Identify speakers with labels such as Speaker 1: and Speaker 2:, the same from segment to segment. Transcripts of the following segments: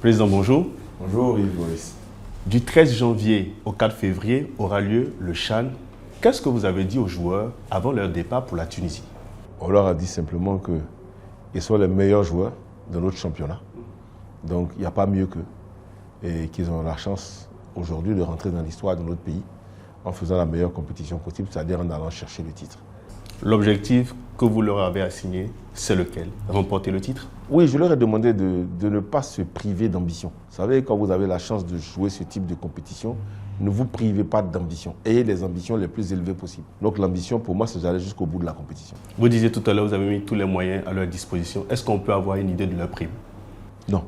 Speaker 1: Président, bonjour.
Speaker 2: Bonjour Yves Boris.
Speaker 1: Du 13 janvier au 4 février aura lieu le CHAN. Qu'est-ce que vous avez dit aux joueurs avant leur départ pour la Tunisie?
Speaker 2: On leur a dit simplement qu'ils sont les meilleurs joueurs de notre championnat. Donc il n'y a pas mieux qu'eux. Et qu'ils ont la chance aujourd'hui de rentrer dans l'histoire de notre pays en faisant la meilleure compétition possible, c'est-à-dire en allant chercher le titre.
Speaker 1: L'objectif que vous leur avez assigné, c'est lequel? Remporter le titre?
Speaker 2: Oui, je leur ai demandé de ne pas se priver d'ambition. Vous savez, quand vous avez la chance de jouer ce type de compétition, ne vous privez pas d'ambition. Ayez les ambitions les plus élevées possibles. Donc l'ambition, pour moi, c'est d'aller jusqu'au bout de la compétition.
Speaker 1: Vous disiez tout à l'heure, vous avez mis tous les moyens à leur disposition. Est-ce qu'on peut avoir une idée de leur prime?
Speaker 2: Non.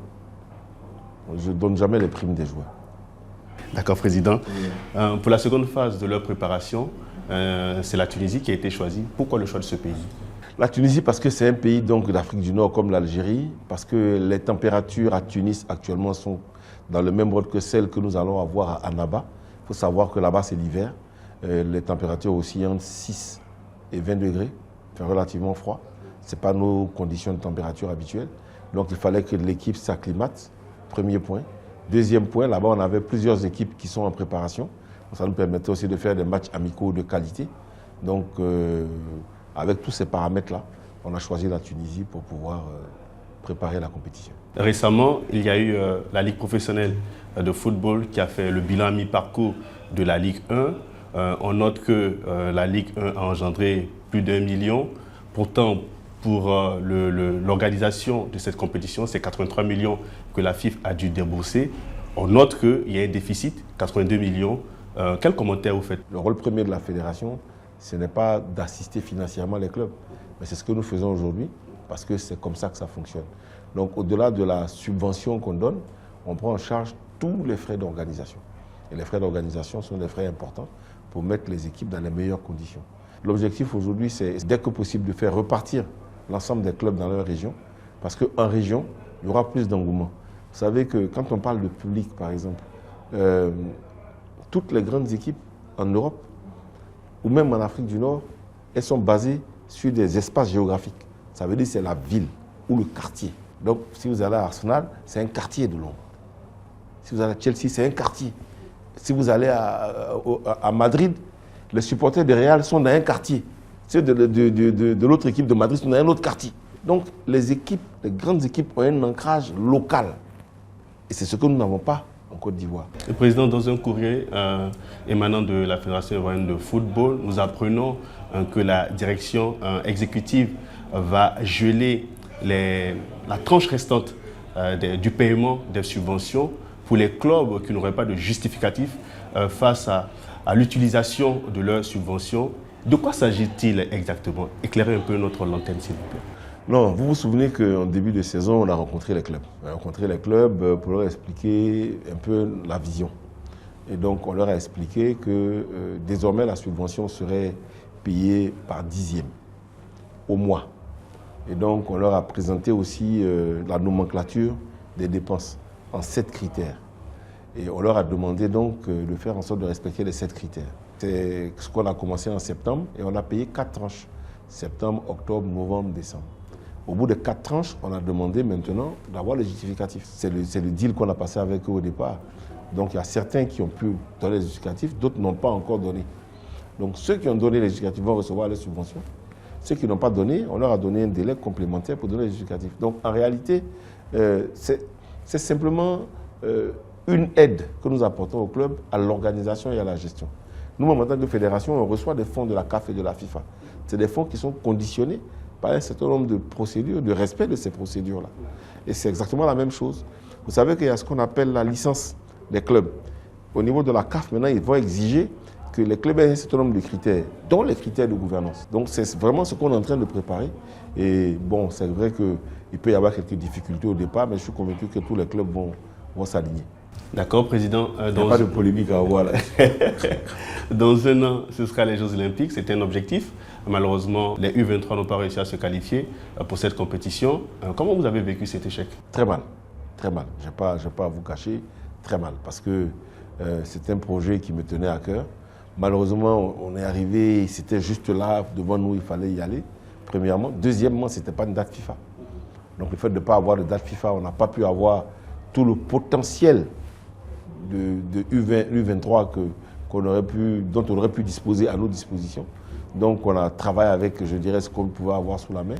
Speaker 2: Je ne donne jamais les primes des joueurs.
Speaker 1: D'accord, Président. Pour la seconde phase de leur préparation, c'est la Tunisie qui a été choisie. Pourquoi le choix de ce pays?
Speaker 2: La Tunisie, parce que c'est un pays d'Afrique du Nord comme l'Algérie, parce que les températures à Tunis actuellement sont dans le même ordre que celles que nous allons avoir à Annaba. Il faut savoir que là-bas, c'est l'hiver. Les températures oscillent entre 6 et 20 degrés. C'est relativement froid. Ce n'est pas nos conditions de température habituelles. Donc, il fallait que l'équipe s'acclimate. Premier point. Deuxième point, là-bas, on avait plusieurs équipes qui sont en préparation. Ça nous permettait aussi de faire des matchs amicaux de qualité. Donc, avec tous ces paramètres-là, on a choisi la Tunisie pour pouvoir préparer la compétition.
Speaker 1: Récemment, il y a eu la Ligue professionnelle de football qui a fait le bilan à mi-parcours de la Ligue 1. On note que la Ligue 1 a engendré plus d'1 million. Pourtant, pour l'organisation de cette compétition, c'est 83 millions que la FIFA a dû débourser. On note qu'il y a un déficit, 82 millions. Quel commentaire vous faites?
Speaker 2: Le rôle premier de la fédération, ce n'est pas d'assister financièrement les clubs, mais c'est ce que nous faisons aujourd'hui, parce que c'est comme ça que ça fonctionne. Donc au-delà de la subvention qu'on donne, on prend en charge tous les frais d'organisation. Et les frais d'organisation sont des frais importants pour mettre les équipes dans les meilleures conditions. L'objectif aujourd'hui, c'est dès que possible de faire repartir l'ensemble des clubs dans leur région, parce qu'en région, il y aura plus d'engouement. Vous savez que quand on parle de public, par exemple, toutes les grandes équipes en Europe, ou même en Afrique du Nord, elles sont basées sur des espaces géographiques. Ça veut dire que c'est la ville ou le quartier. Donc, si vous allez à Arsenal, c'est un quartier de Londres. Si vous allez à Chelsea, c'est un quartier. Si vous allez à Madrid, les supporters de Real sont dans un quartier. Ceux de l'autre équipe de Madrid sont dans un autre quartier. Donc, les grandes équipes ont un ancrage local. Et c'est ce que nous n'avons pas en Côte d'Ivoire.
Speaker 1: Le président, dans un courrier émanant de la Fédération ivoirienne de football, nous apprenons que la direction exécutive va geler la tranche restante du paiement des subventions pour les clubs qui n'auraient pas de justificatif face à l'utilisation de leurs subventions. De quoi s'agit-il exactement? Éclairez un peu notre lanterne, s'il vous plaît.
Speaker 2: Non, vous vous souvenez qu'en début de saison, on a rencontré les clubs. On a rencontré les clubs pour leur expliquer un peu la vision. Et donc, on leur a expliqué que désormais, la subvention serait payée par dixième au mois. Et donc, on leur a présenté aussi la nomenclature des dépenses en 7 critères. Et on leur a demandé donc de faire en sorte de respecter les 7 critères. C'est ce qu'on a commencé en septembre et on a payé 4 tranches. Septembre, octobre, novembre, décembre. Au bout de 4 tranches, on a demandé maintenant d'avoir les justificatifs. C'est le deal qu'on a passé avec eux au départ. Donc il y a certains qui ont pu donner les justificatifs, d'autres n'ont pas encore donné. Donc ceux qui ont donné les justificatifs vont recevoir les subventions. Ceux qui n'ont pas donné, on leur a donné un délai complémentaire pour donner les justificatifs. Donc en réalité, c'est simplement une aide que nous apportons au club à l'organisation et à la gestion. Nous, en tant que fédération, on reçoit des fonds de la CAF et de la FIFA. C'est des fonds qui sont conditionnés par un certain nombre de procédures, de respect de ces procédures-là. Et c'est exactement la même chose. Vous savez qu'il y a ce qu'on appelle la licence des clubs. Au niveau de la CAF, maintenant, ils vont exiger que les clubs aient un certain nombre de critères, dont les critères de gouvernance. Donc c'est vraiment ce qu'on est en train de préparer. Et bon, c'est vrai qu'il peut y avoir quelques difficultés au départ, mais je suis convaincu que tous les clubs vont s'aligner.
Speaker 1: D'accord, Président.
Speaker 2: Il n'y a pas de polémique à avoir là.
Speaker 1: Dans un an, ce sera les Jeux Olympiques. C'était un objectif. Malheureusement, les U23 n'ont pas réussi à se qualifier pour cette compétition. Comment vous avez vécu cet échec?
Speaker 2: Très mal. Très mal. Je n'ai pas à vous cacher. Très mal. Parce que c'est un projet qui me tenait à cœur. Malheureusement, on est arrivé, c'était juste là, devant nous, il fallait y aller, premièrement. Deuxièmement, ce n'était pas une date FIFA. Donc le fait de ne pas avoir de date FIFA, on n'a pas pu avoir tout le potentiel de U20, U23 dont on aurait pu disposer à nos dispositions. Donc on a travaillé avec, je dirais, ce qu'on pouvait avoir sous la main.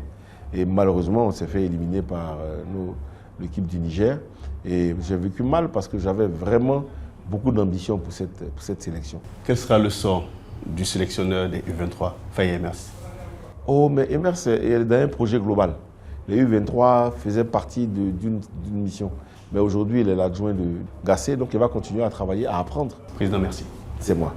Speaker 2: Et malheureusement, on s'est fait éliminer par l'équipe du Niger. Et j'ai vécu mal parce que j'avais vraiment beaucoup d'ambition pour cette sélection.
Speaker 1: Quel sera le sort du sélectionneur des U23, Faye Emers?
Speaker 2: Oh, mais Emers est dans un projet global. Les U23 faisaient partie d'une mission. Mais aujourd'hui, il est l'adjoint de Gassé, donc il va continuer à travailler, à apprendre.
Speaker 1: Président, merci.
Speaker 2: C'est moi.